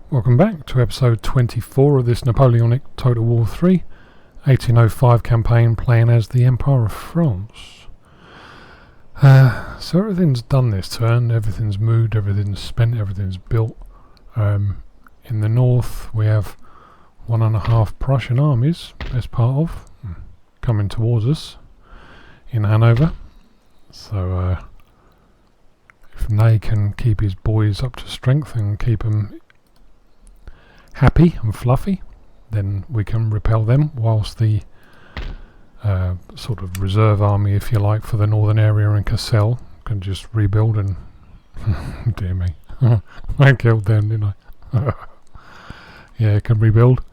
Welcome back to episode 24 of this Napoleonic Total War 3 1805 campaign, playing as the Empire of France. So everything's done this turn, everything's moved, everything's spent, everything's built. In the north we have 1.5 Prussian armies, best part of, coming towards us in Hanover. So if Ney can keep his boys up to strength and keep them happy and fluffy, then we can repel them, whilst the sort of reserve army, if you like, for the northern area in Cassel can just rebuild and dear me, I killed them, didn't I? Yeah, can rebuild.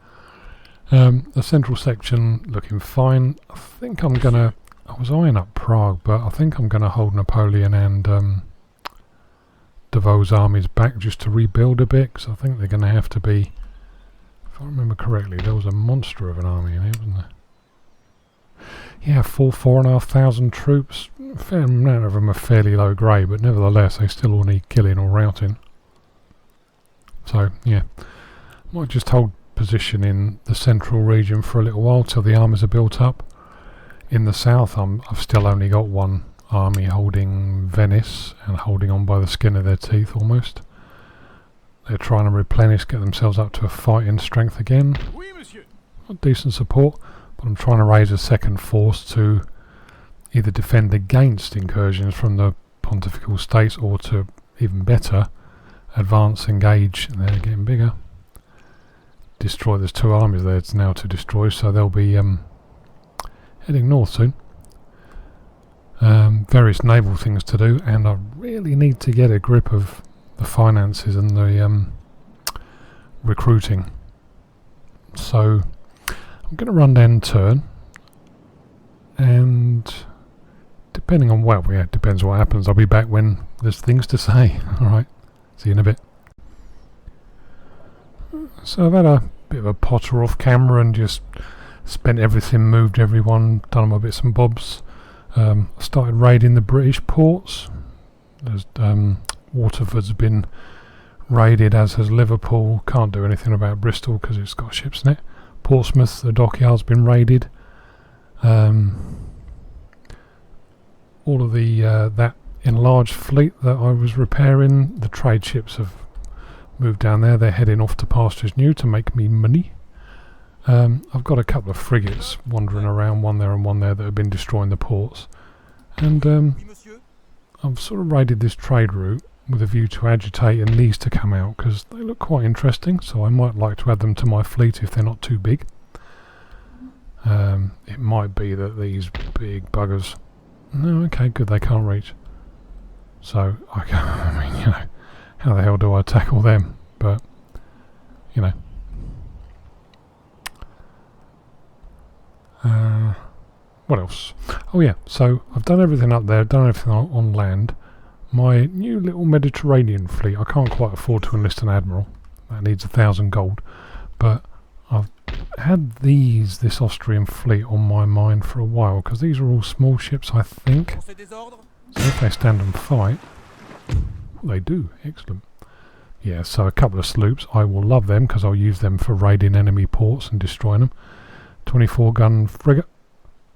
The central section looking fine. I think I was eyeing up Prague, but I think I'm gonna hold Napoleon and Devoe's armies back just to rebuild a bit, because I think they're gonna have to be, if I remember correctly, there was a monster of an army in here, wasn't there? Yeah, 4,500 troops. A fair amount of them are fairly low grade, but nevertheless they still all need killing or routing. So yeah, might just hold position in the central region for a little while till the armies are built up. In the south I've still only got one army holding Venice and holding on by the skin of their teeth almost. They're trying to replenish, get themselves up to a fighting strength again. Oui, monsieur. Got decent support, but I'm trying to raise a second force to either defend against incursions from the Pontifical States, or to, even better, advance, engage, and they're getting bigger. Destroy, there's 2 armies there now to destroy, so they'll be heading north soon. Various naval things to do, and I really need to get a grip of the finances and the recruiting. So I'm going to run down turn, and depending on it depends what happens. I'll be back when there's things to say. Alright, see you in a bit. So I've had a bit of a potter off camera and just spent everything, moved everyone, done my bits and bobs. Started raiding the British ports. There's Waterford's been raided, as has Liverpool. Can't do anything about Bristol because it's got ships in it. Portsmouth, the dockyard's been raided. All of the that enlarged fleet that I was repairing, the trade ships have moved down there. They're heading off to pastures new to make me money. I've got a couple of frigates wandering around, one there and one there, that have been destroying the ports. And I've sort of raided this trade route with a view to agitating these to come out, because they look quite interesting, so I might like to add them to my fleet if they're not too big. It might be that these big buggers... No, okay, good, they can't reach. So, I mean, you know, how the hell do I tackle them? But, you know. What else? Oh yeah, so I've done everything up there, done everything on land. My new little Mediterranean fleet, I can't quite afford to enlist an admiral. That needs 1,000 gold. But I've had this Austrian fleet on my mind for a while, because these are all small ships, I think. So if they stand and fight, they do. Excellent. Yeah, so a couple of sloops. I will love them, because I'll use them for raiding enemy ports and destroying them. 24-gun frigate.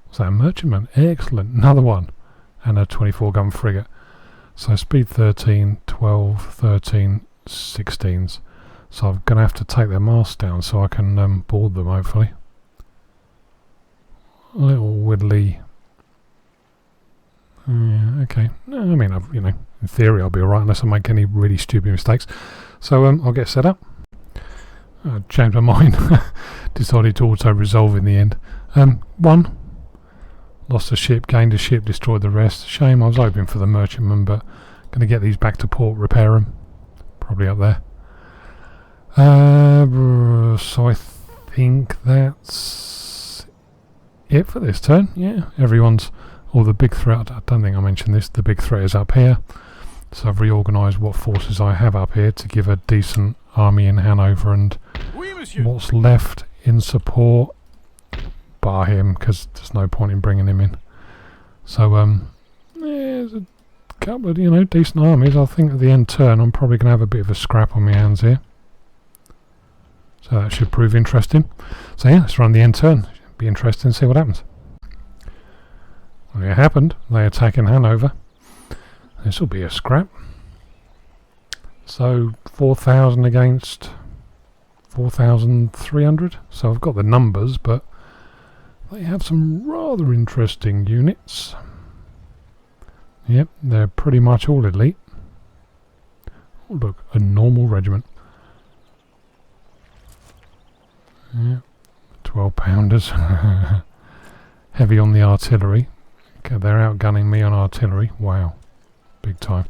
Was that a merchantman? Excellent. Another one. And a 24-gun frigate. So speed 13, 12, 13, 16s. So I'm going to have to take their masts down so I can board them, hopefully. A little widdly. Yeah, okay. No, I mean, you know, in theory I'll be alright unless I make any really stupid mistakes. So I'll get set up. I changed my mind. Decided to auto-resolve in the end. 1. Lost a ship, gained a ship, destroyed the rest. Shame, I was hoping for the merchantman, but going to get these back to port, repair them. Probably up there. So I think that's it for this turn. Yeah, the big threat, I don't think I mentioned this, the big threat is up here. So I've reorganised what forces I have up here to give a decent army in Hanover, and what's left in support, bar him, because there's no point in bringing him in. So there's a couple of, you know, decent armies. I think at the end turn I'm probably going to have a bit of a scrap on my hands here. So that should prove interesting. So yeah, let's run the end turn. Should be interesting to see what happens. Well, it happened. They attacking Hanover. This will be a scrap. So 4,000 against 4,300. So I've got the numbers, but they have some rather interesting units. Yep, they're pretty much all elite. Oh look, a normal regiment. Yep, 12 pounders. Heavy on the artillery. Okay, they're outgunning me on artillery. Wow, big time.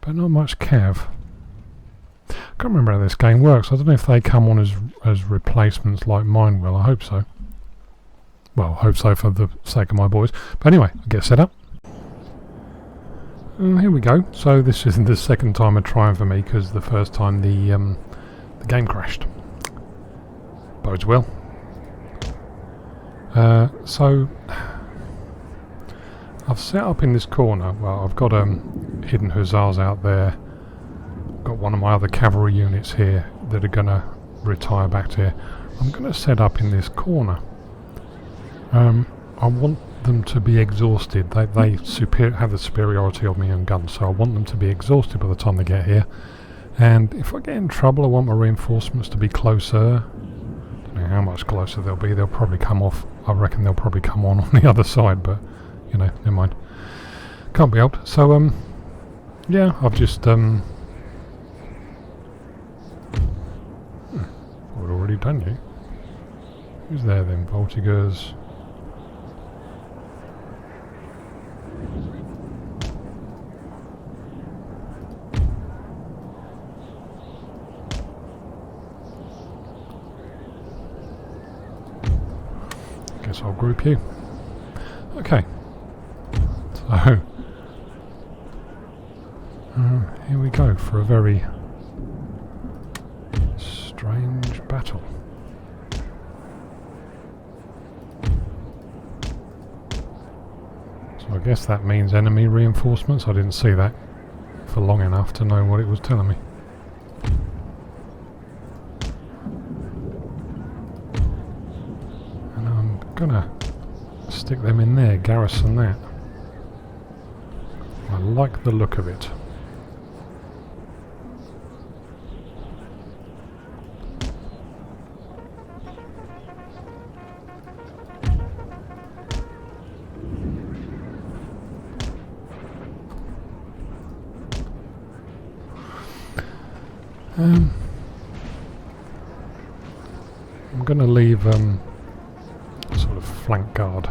But not much cav. Can't remember how this game works. I don't know if they come on as replacements like mine will. I hope so. Well, I hope so for the sake of my boys. But anyway, I'll get set up. Here we go. So this is the second time a trying for me, because the first time the game crashed. Bodes well. So I've set up in this corner. Well, I've got hidden hussars out there. Got one of my other cavalry units here that are going to retire back to here. I'm going to set up in this corner. I want them to be exhausted. They have the superiority of me on guns, so I want them to be exhausted by the time they get here. And if I get in trouble, I want my reinforcements to be closer. Don't know how much closer they'll be. They'll probably come off. I reckon they'll probably come on the other side, but you know, never mind. Can't be helped. So yeah, I've just I've already done you. Who's there then? Voltigeurs. Guess I'll group you. Okay. So here we go for a very strange battle. So I guess that means enemy reinforcements. I didn't see that for long enough to know what it was telling me. And I'm gonna stick them in there, garrison that. I like the look of it. I'm going to leave sort of flank guard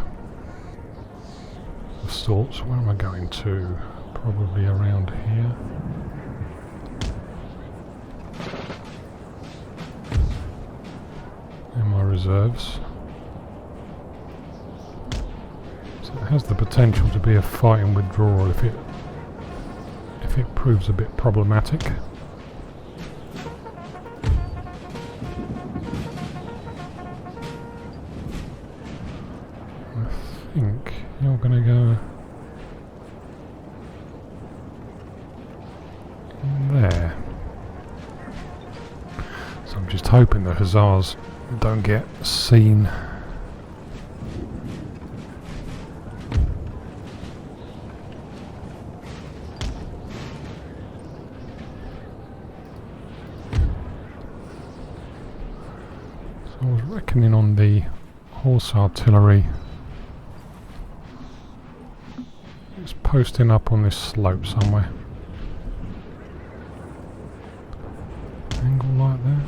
of sorts. Where am I going to? Probably around here. And my reserves. So it has the potential to be a fighting withdrawal if it proves a bit problematic. I think you're going to go in there. So I'm just hoping the hussars don't get seen. So I was reckoning on the horse artillery. It's posting up on this slope somewhere. Angle like that.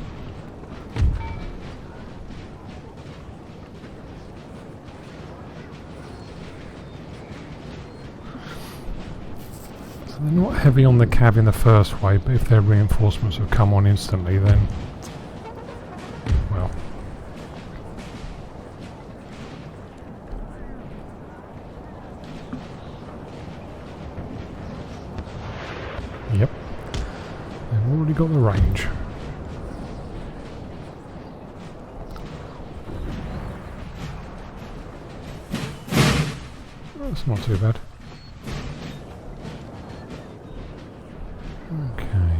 So they're not heavy on the cav in the first way, but if their reinforcements have come on instantly, then well. Yep, they've already got the range. That's not too bad. Okay.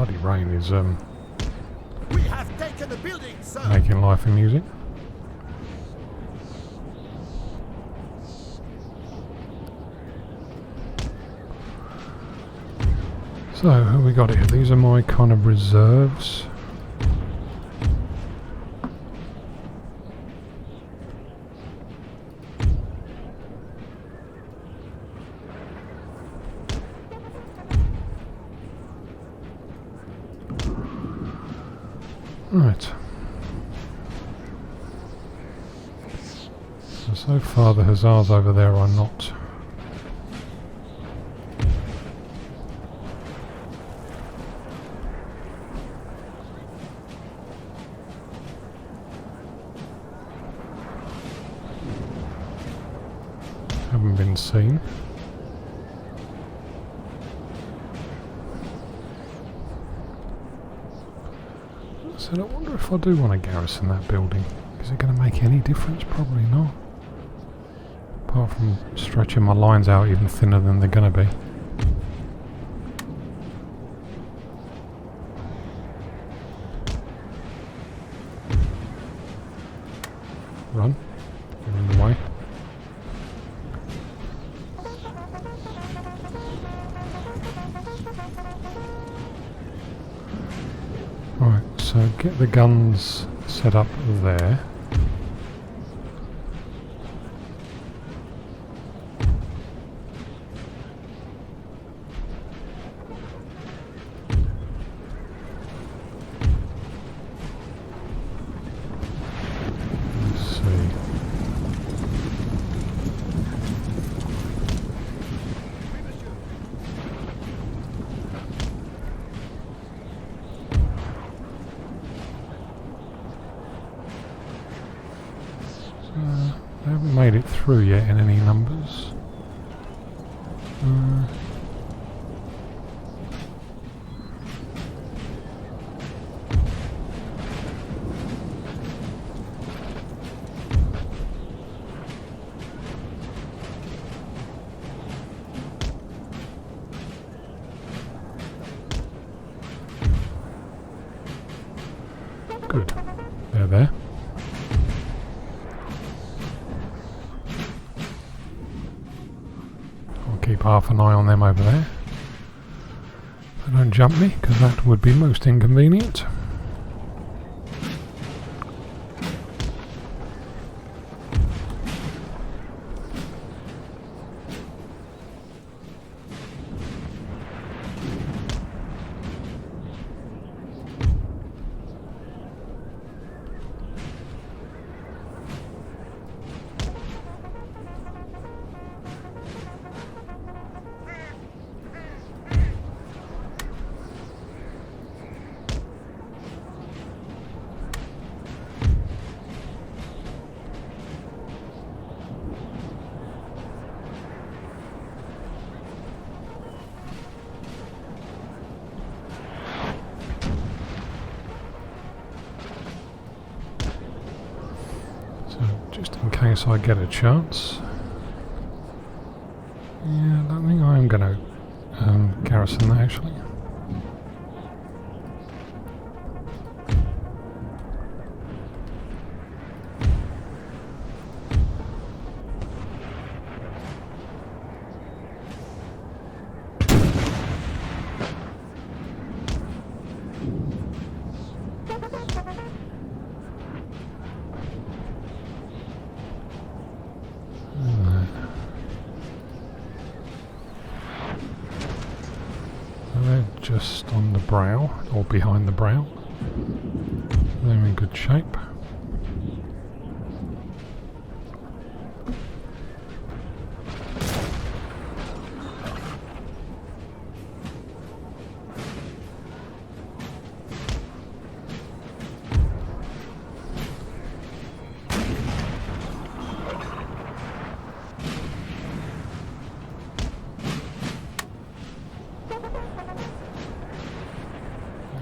bloody rain is We have taken the building, sir. making life amusing. So, who we got here? These are my kind of reserves. Right. So far the hussars over there are not. Haven't been seen. So I wonder if I do want to garrison that building. Is it going to make any difference? Probably not. Apart from stretching my lines out even thinner than they're going to be. Run. You're in the way. Right, so get the guns set up there. Let's see. They haven't made it through yet in any numbers. Good. They're there. I'll keep half an eye on them over there. So don't jump me, because that would be most inconvenient. Just in case I get a chance. Yeah, I don't think I am going to garrison that actually. They're just on the brow, or behind the brow. They're in good shape.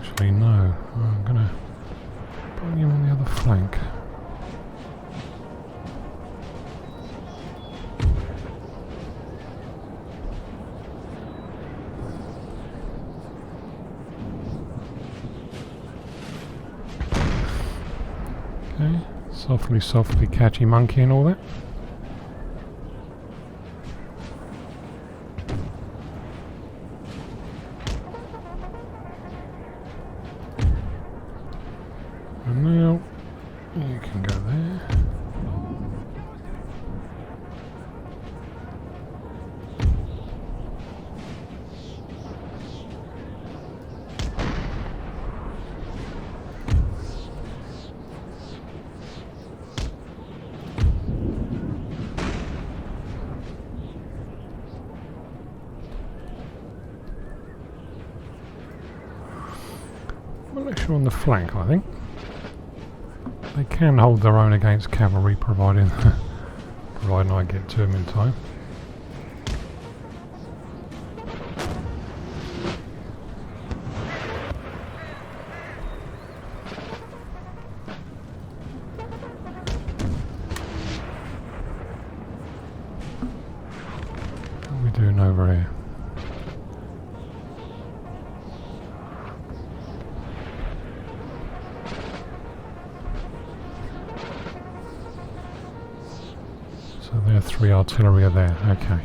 Actually, no. I'm going to bring him on the other flank. Softly, softly, catchy monkey and all that. And now you can go there. Militia on the flank, I think. They can hold their own against cavalry, providing I get to them in time. What are we doing over here? So there are 3 artillery are there, okay.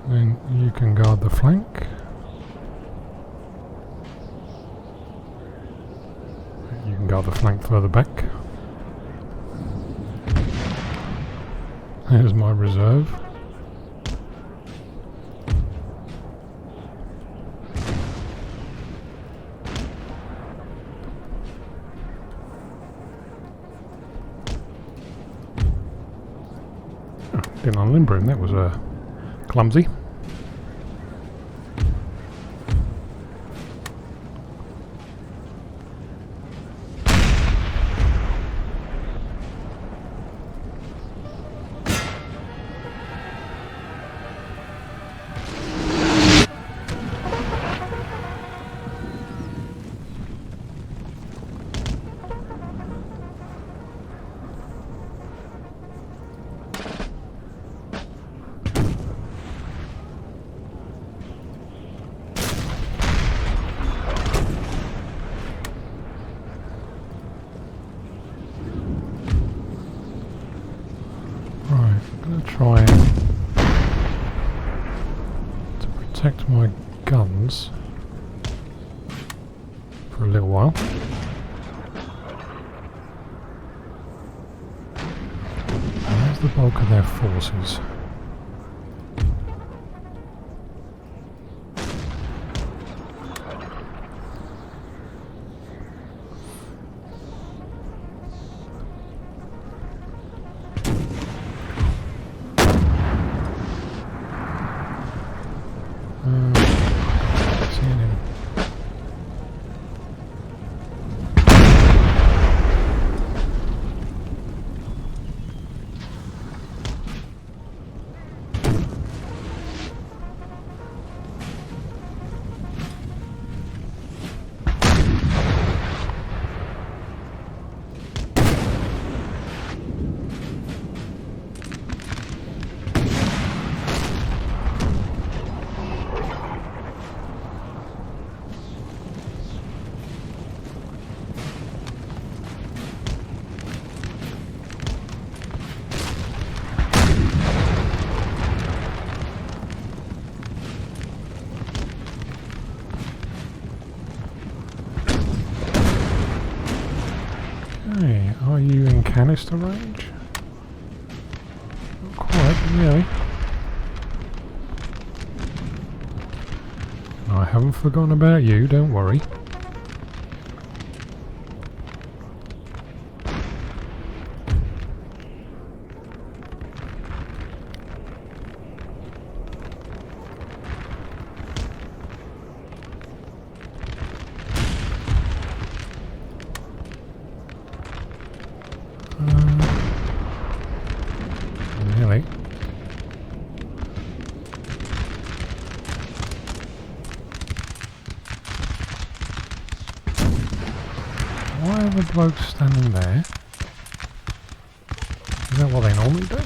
Then you can guard the flank. You can guard the flank further back. There's my reserve. Oh, didn't unlimber him, that was clumsy. Try to protect my guns for a little while. And there's the bulk of their forces. Okay, are you in canister range? Not quite, but nearly. I haven't forgotten about you, don't worry. other blokes standing there. Is that what they normally do?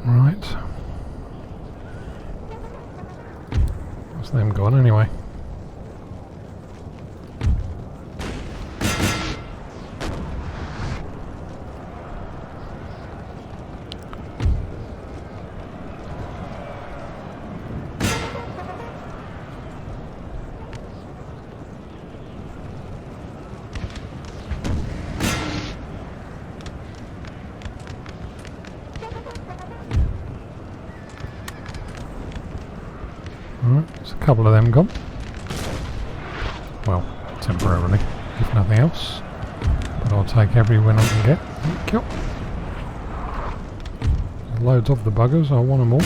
Right. That's them gone anyway. Alright, there's a couple of them gone. Well, temporarily, if nothing else. But I'll take every win I can get. Thank you. There's loads of the buggers, I want them all.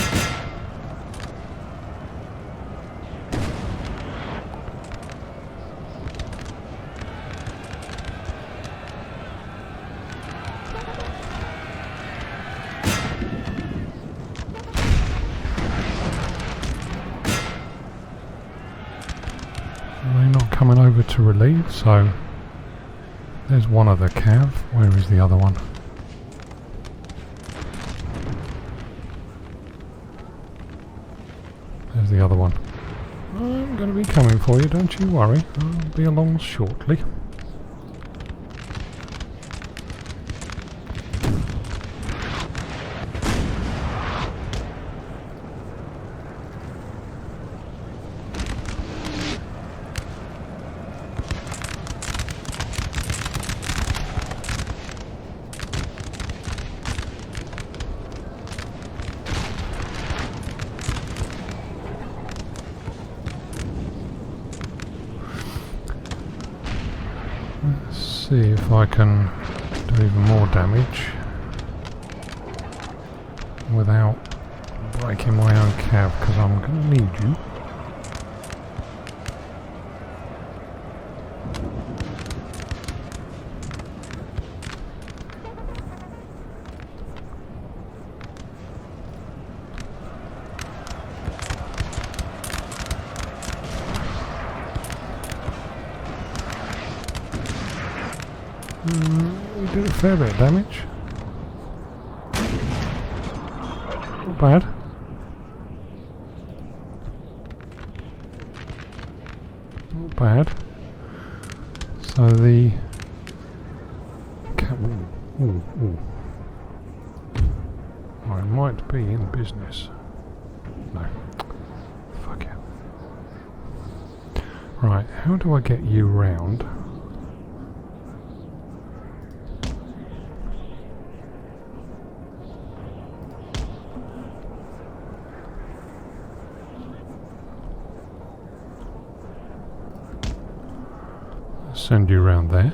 They're not coming over to relieve, so there's one of the cav. Where is the other one? There's the other one. I'm going to be coming for you, don't you worry. I'll be along shortly. Let's see if I can do even more damage without breaking my own cav, because I'm going to need you. We did a fair bit of damage. Not bad. Not bad. So the... Ooh. I might be in business. No. Fuck it. Right, how do I get you round? Send you round there.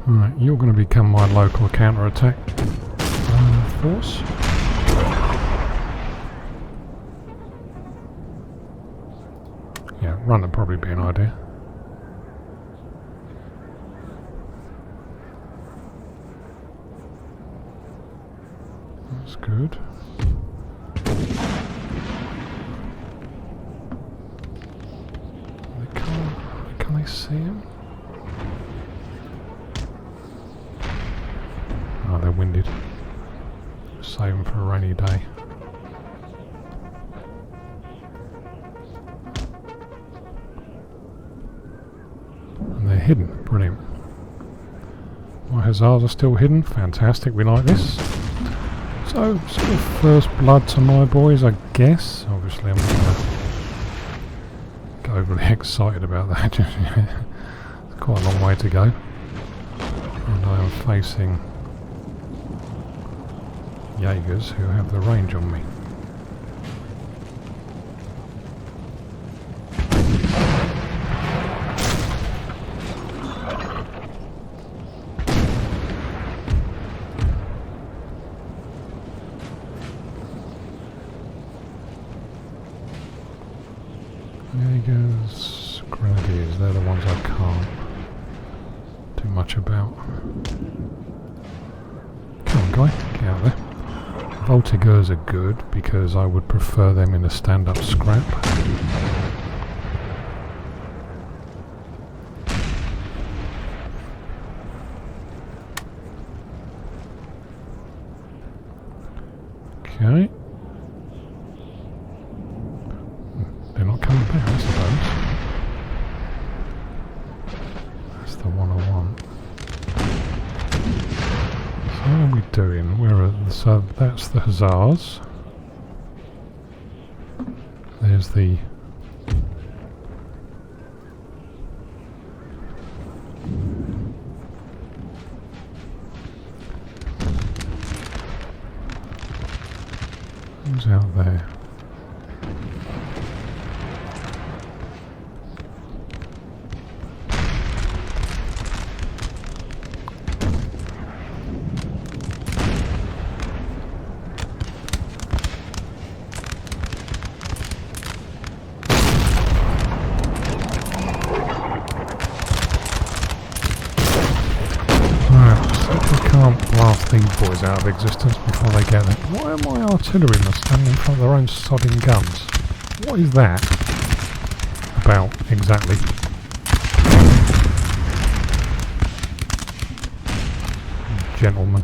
Right, you're going to become my local counter-attack force. Yeah, run would probably be an idea. That's good. Can they see him? Oh, they're winded. Save them for a rainy day. And they're hidden. Brilliant. My hussars are still hidden. Fantastic. We like this. So, sort of first blood to my boys, I guess. Obviously, I'm not going to get overly excited about that. It's quite a long way to go. And I am facing Jaegers who have the range on me. Jaegers, Grenadiers, they're the ones I can't do much about. Come on, guy, get out there. Voltigeurs are good because I would prefer them in a stand-up scrap. Okay. They're not coming back, I suppose. That's the one I want. So how are we doing? So that's the hussars. There's the who's out there? Blast these boys out of existence before they get there. Why are my artillerymen standing in front of their own sodding guns? What is that about exactly? Gentlemen.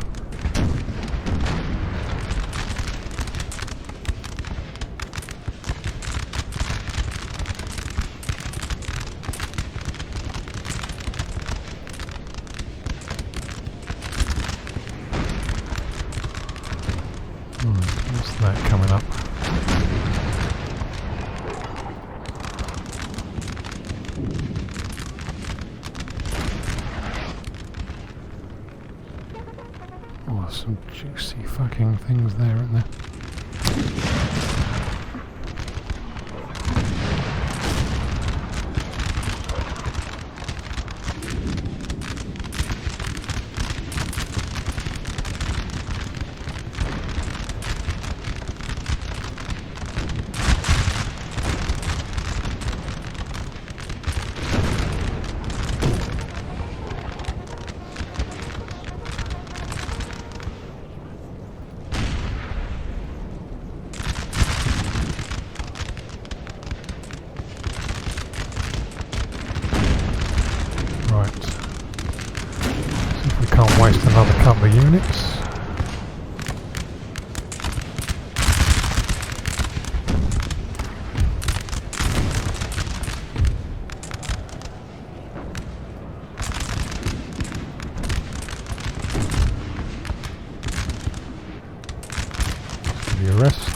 What's that coming up? Oh, some juicy fucking things there, aren't there? Can't waste another couple of units. Give you a rest.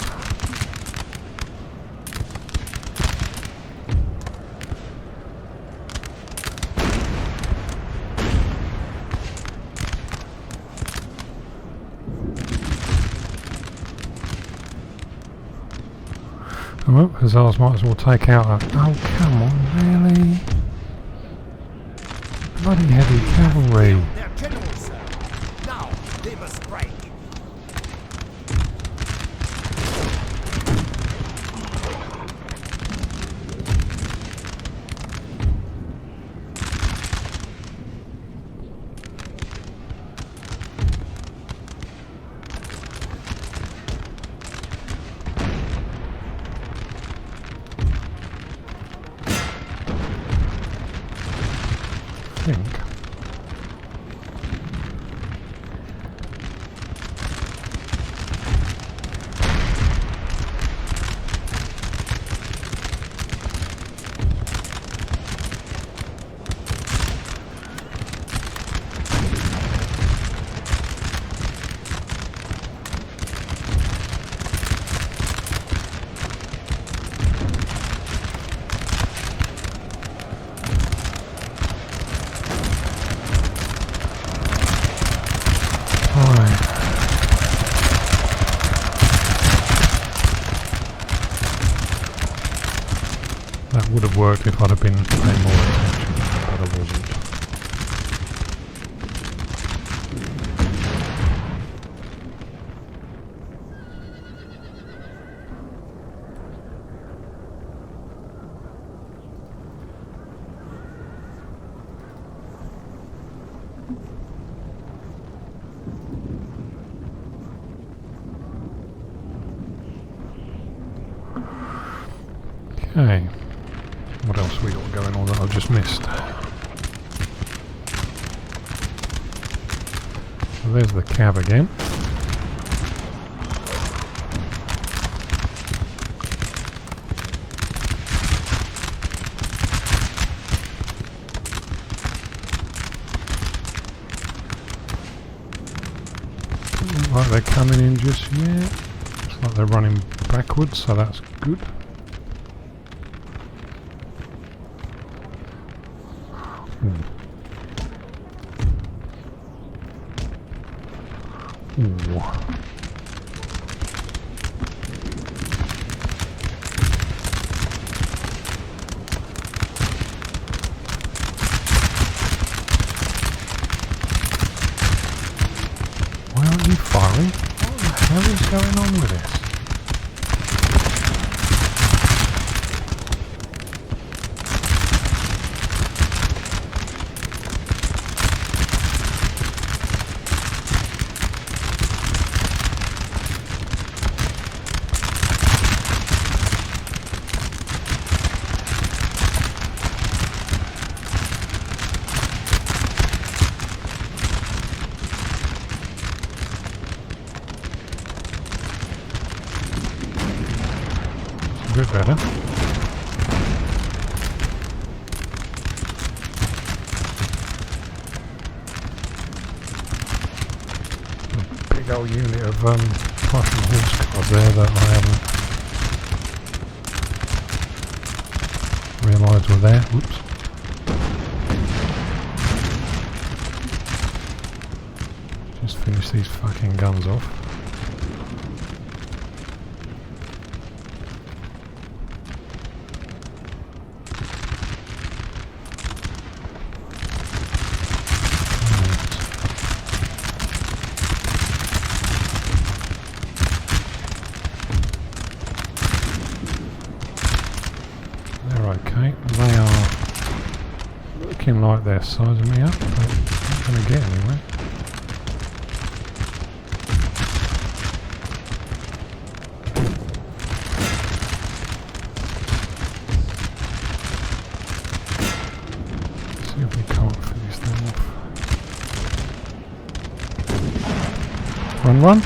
Well, hussars might as well take out a... Oh, come on, really? Bloody heavy cavalry. They're generals, sir. Now they must break. I think. worked if I'd have been paying more attention, but I wasn't. Okay, what else we got going on that I've just missed? So there's the cab again. Doesn't look like they're coming in just yet. Looks like they're running backwards, so that's good. Ooh. Why aren't you firing? What the hell is going on with this? A bit better. A big old unit of Prussian horse cars there that I haven't realised were there. Whoops. Just finish these fucking guns off. Okay, they are looking like they're sizing me up, but I'm not going to get anywhere. See if we can't finish them off. Run, run!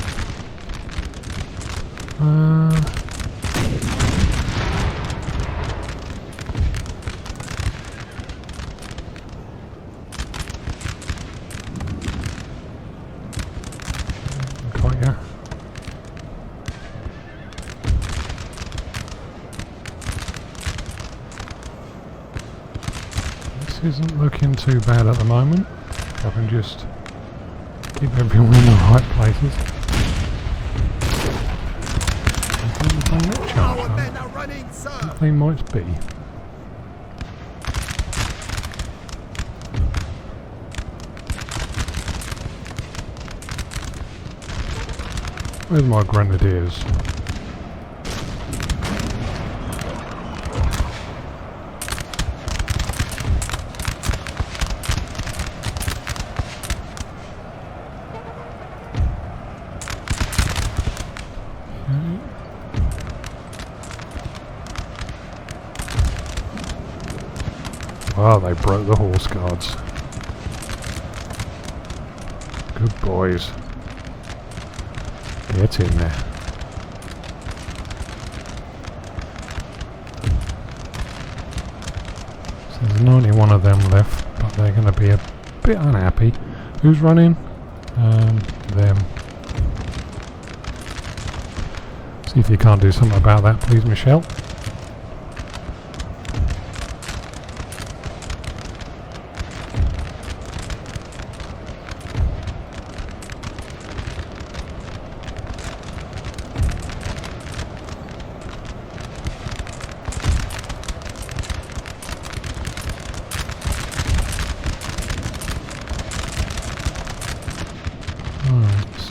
Isn't looking too bad at the moment. I can just keep everyone in the right places. Our men are running, sir. They might be. Where's my grenadiers? Oh, they broke the horse guards. Good boys. Get in there. So there's 91 of them left, but they're going to be a bit unhappy. Who's running? Them. See if you can't do something about that, please, Michelle.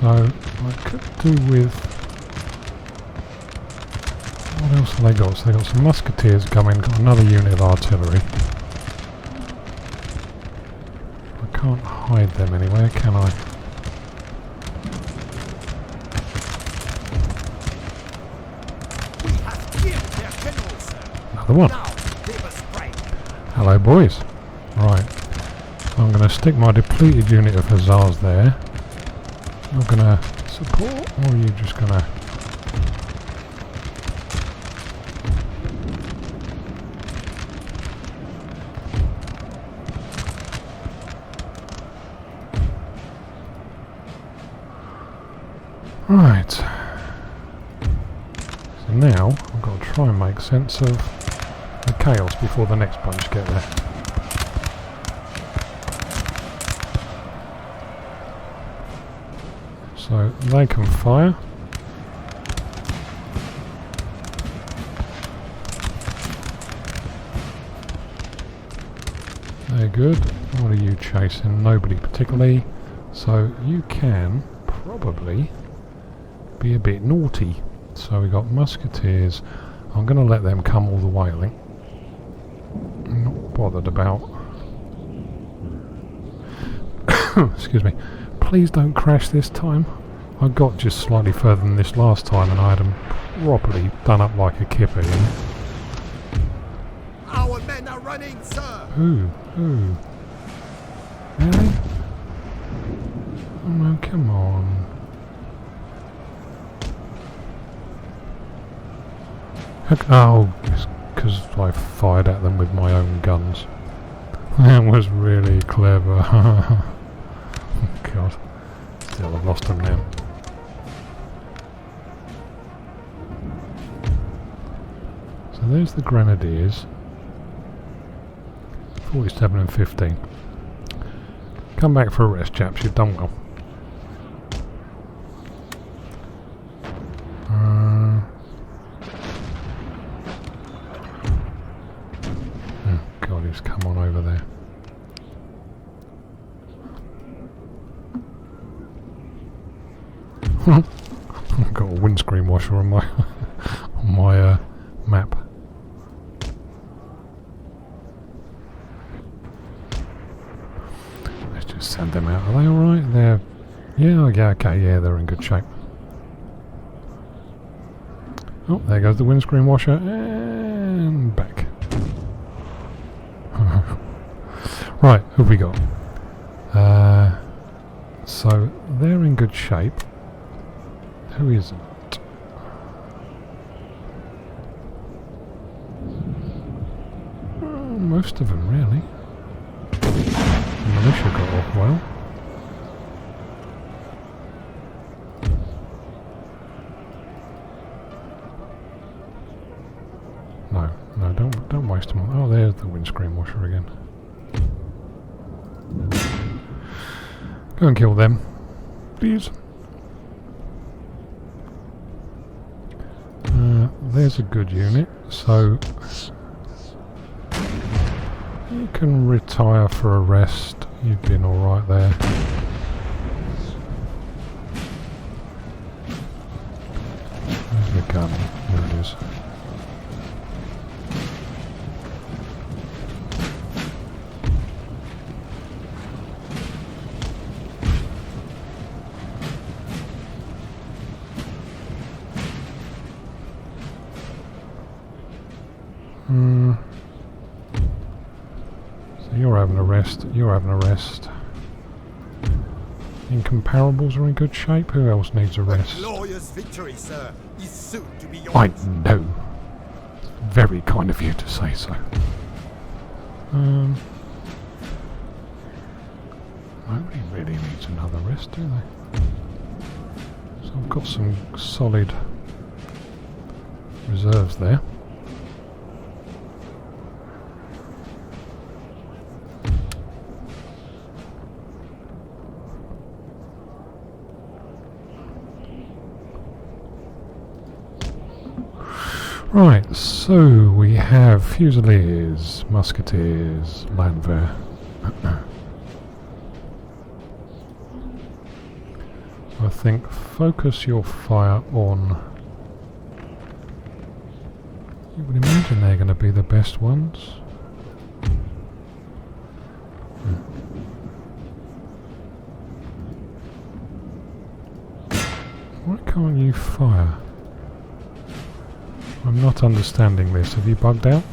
So I could do with... What else have they got? So they got some musketeers coming, got another unit of artillery. I can't hide them anywhere, can I? We have killed their general, sir. Another one. Now, give us break. Hello, boys. Right. I'm going to stick my depleted unit of hussars there. You're going to support, or are you just going to... Right. So now, I've got to try and make sense of the chaos before the next bunch get there. So they can fire. They're good. What are you chasing? Nobody particularly. So you can probably be a bit naughty. So we got musketeers. I'm going to let them come all the way, I think. I'm not bothered about... Excuse me. Please don't crash this time. I got just slightly further than this last time and I had them properly done up like a kipper, you know? Our men are running, sir. Ooh. Really? Oh no, come on. Oh, it's because I fired at them with my own guns. That was really clever. Oh God. Still, I've lost them now. So there's the Grenadiers. 47 and 15. Come back for a rest, chaps. You've done well. Oh God, he's come on over there. I've got a windscreen washer on my on my map. Let's just send them out. Are they all right? They're yeah, okay, yeah, they're in good shape. Oh, there goes the windscreen washer and back. Right, who have we got? So they're in good shape. Who isn't? Most of them, really. The militia got off well. No, don't waste them on. Oh, there's the windscreen washer again. Go and kill them, please. There's a good unit, so you can retire for a rest. You've been alright there. Where's the gun? There it is. So you're having a rest, you're having a rest. Incomparables are in good shape. Who else needs a rest? Glorious victory, sir, is soon to be yours. I know. It's very kind of you to say so. Nobody really needs another rest, do they? So I've got some solid reserves there. Right, so we have Fusiliers, Musketeers, Landwehr. So I think focus your fire on... You would imagine they're going to be the best ones. Why can't you fire? I'm not understanding this. Have you bugged out?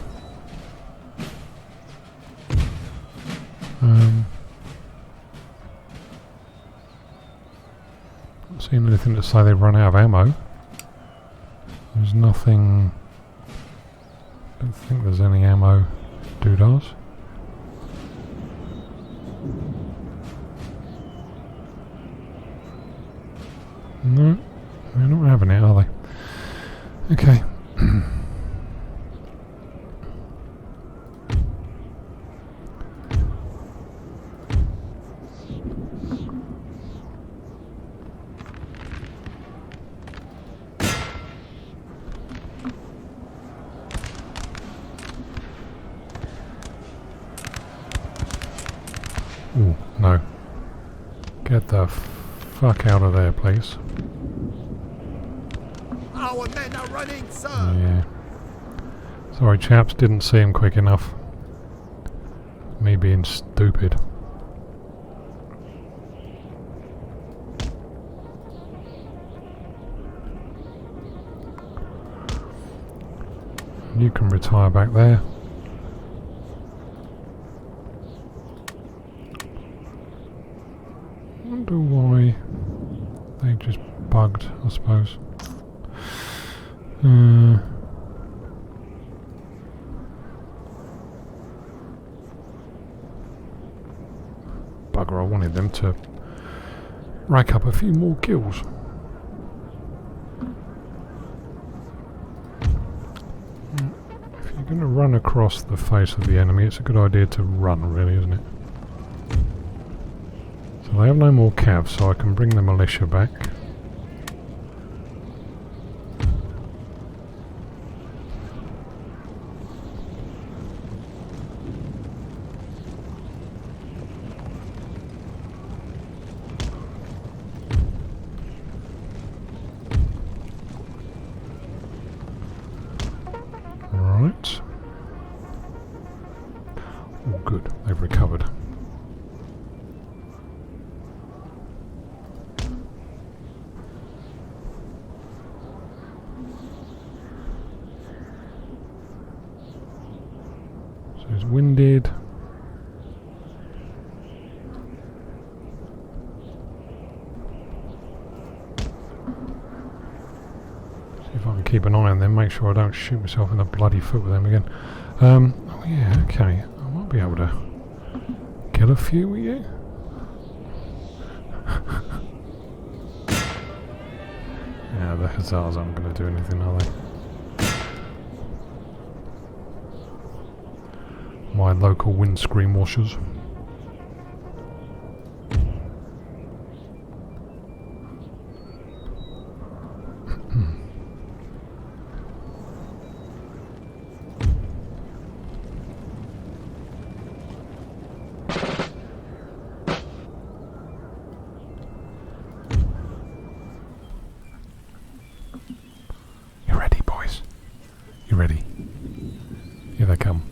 Not seeing anything to say they've run out of ammo. There's nothing... Don't think there's any ammo doodahs. No, they're not having it, are they? Okay. Ooh, no. Get the fuck out of there, please. Our men are running, sir. Yeah. Sorry, chaps, didn't see him quick enough. Me being stupid. You can retire back there. Wonder why they just bugged, I suppose. Bugger, I wanted them to rack up a few more kills. If you're going to run across the face of the enemy, it's a good idea to run, really, isn't it? So they have no more cavs, so I can bring the militia back. Right. Oh, good. They've recovered. So it's winded. See if I can keep an eye on them, make sure I don't shoot myself in the bloody foot with them again. Oh yeah, okay. I might be able to kill a few with you. Yeah, the hussars aren't going to do anything, are they? My local windscreen washers. You ready, boys? You ready? Here they come.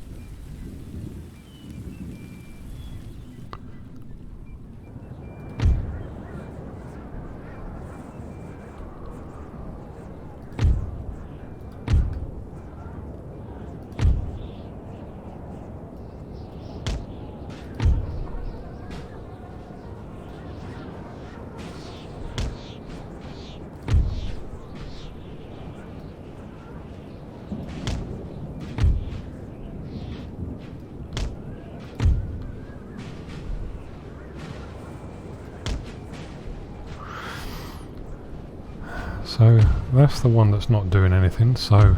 So that's the one that's not doing anything, so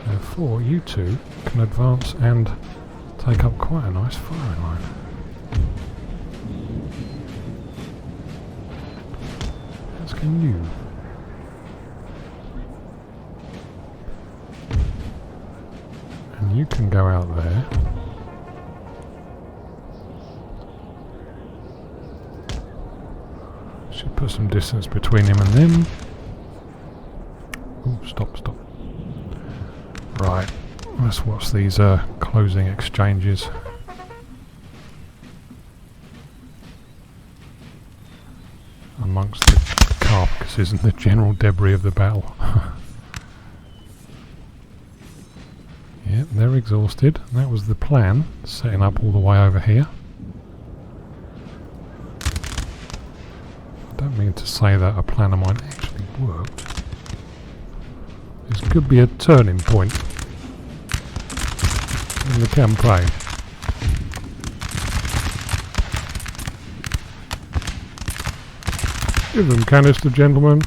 therefore you two can advance and take up quite a nice firing line. As can you. And you can go out there. Should put some distance between him and them. Oh, stop. Right, let's watch these closing exchanges. Amongst the carcasses and the general debris of the battle. Yep, they're exhausted. That was the plan, setting up all the way over here. I don't mean to say that a plan of mine actually worked. This could be a turning point in the campaign. Give them canister, gentlemen.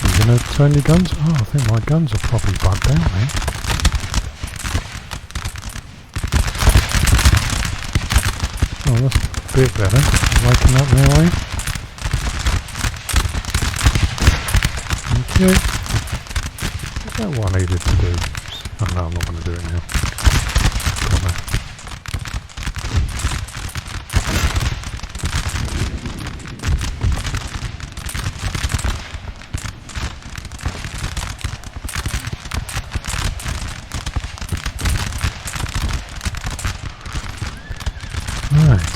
You gonna turn your guns? Oh, I think my guns are probably bugged out now. Oh, that's a bit better. Waking up now, eh? Okay. Is that what I needed to do? Oh no, I'm not going to do it now. Got that. Right.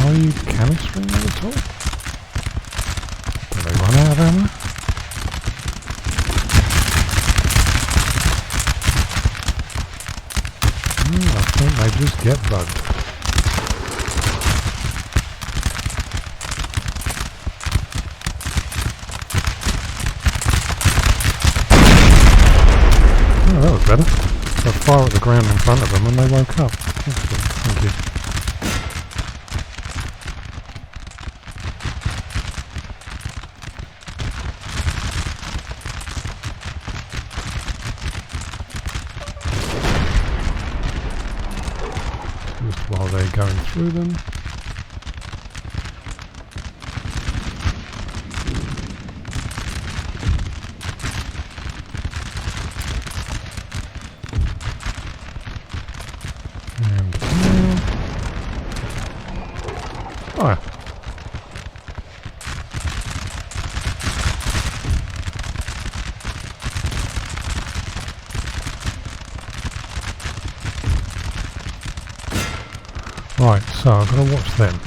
Are you canistering them at all? Do they run out of ammo? I think they just get bugged. Oh, that was better. So fire at the ground in front of them and they woke up. Excellent, thank you. Just while they're going through them. And fire. Right, so I've got to watch them.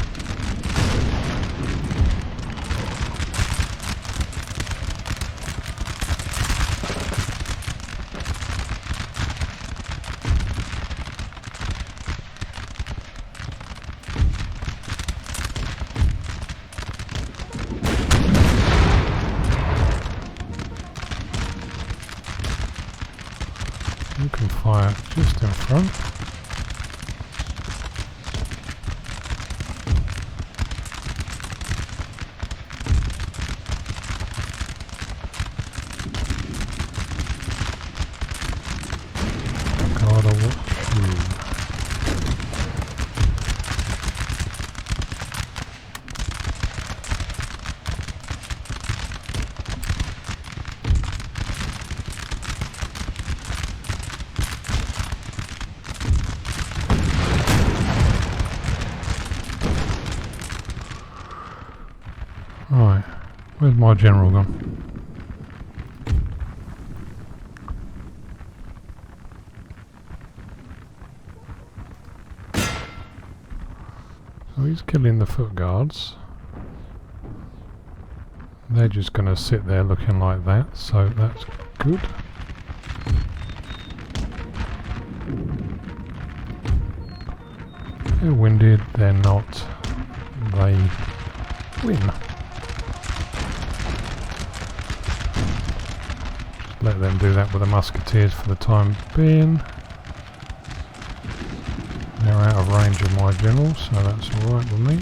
You can fire just in front. Gotta watch you. Right, where's my general gone? So he's killing the foot guards. They're just going to sit there looking like that, so that's good. They're winded, they're not. They win. Just let them do that with the musketeers for the time being. They're out of range of my general, so that's alright with me.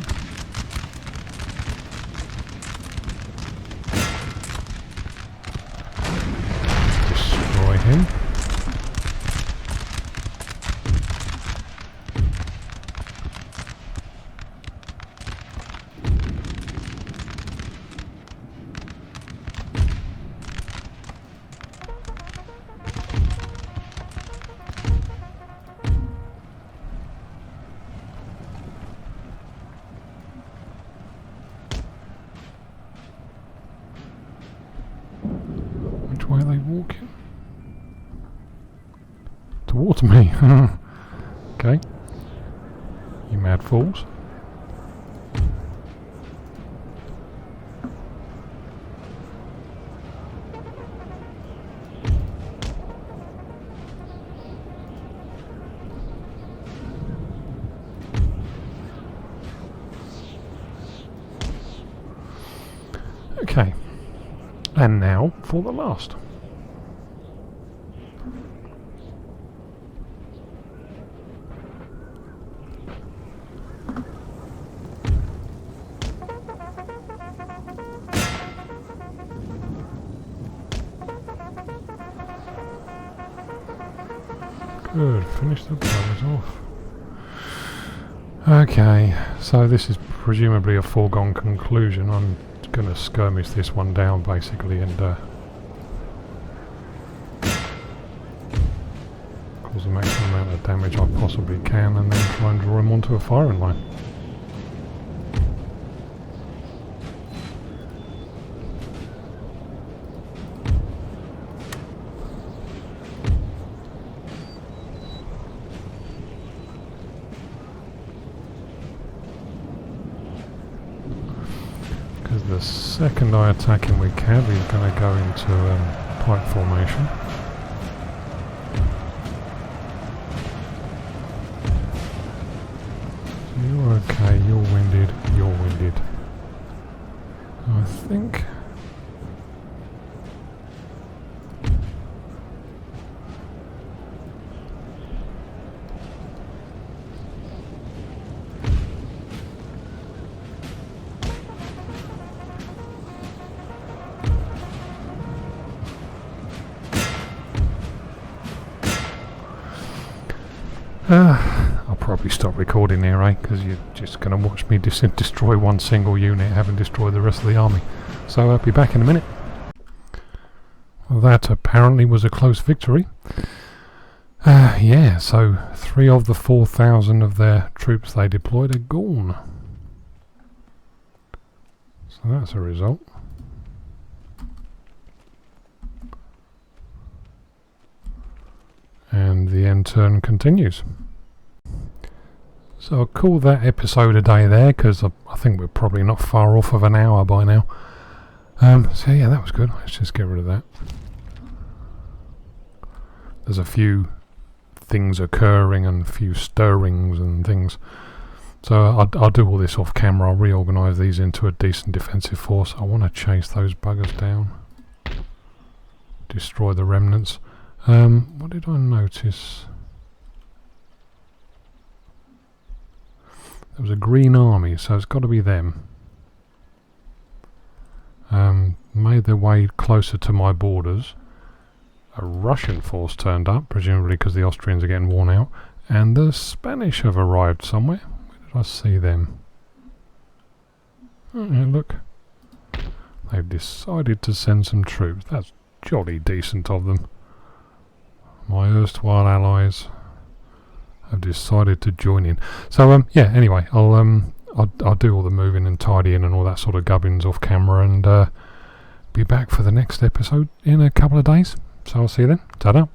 Destroy him. walking? Towards me. Okay. You mad fools. Okay, and now for the last. Good, finish the brothers off. Okay, so this is presumably a foregone conclusion. I'm going to skirmish this one down basically and cause the maximum amount of damage I possibly can, and then try and draw him onto a firing line. Because the second I attack him with cav, he's going to go into pike formation. So you're okay, you're winded, you're winded. I think... I'll probably stop recording here, because you're just going to watch me destroy one single unit, having destroyed the rest of the army. So I'll be back in a minute. Well, that apparently was a close victory. Yeah, so 3 of the 4,000 of their troops they deployed are gone. So that's a result. And the end turn continues. So I'll call that episode a day there, because I think we're probably not far off of an hour by now. So yeah, that was good. Let's just get rid of that. There's a few things occurring and a few stirrings and things. So I'll do all this off camera. I'll reorganise these into a decent defensive force. I want to chase those buggers down. Destroy the remnants. What did I notice? There was a green army, so it's got to be them. Made their way closer to my borders. A Russian force turned up, presumably because the Austrians are getting worn out. And the Spanish have arrived somewhere. Where did I see them? Oh, yeah, look. They've decided to send some troops. That's jolly decent of them. My erstwhile allies have decided to join in. So yeah, anyway, I'll do all the moving and tidying and all that sort of gubbins off camera, and be back for the next episode in a couple of days. So I'll see you then. Ta-da.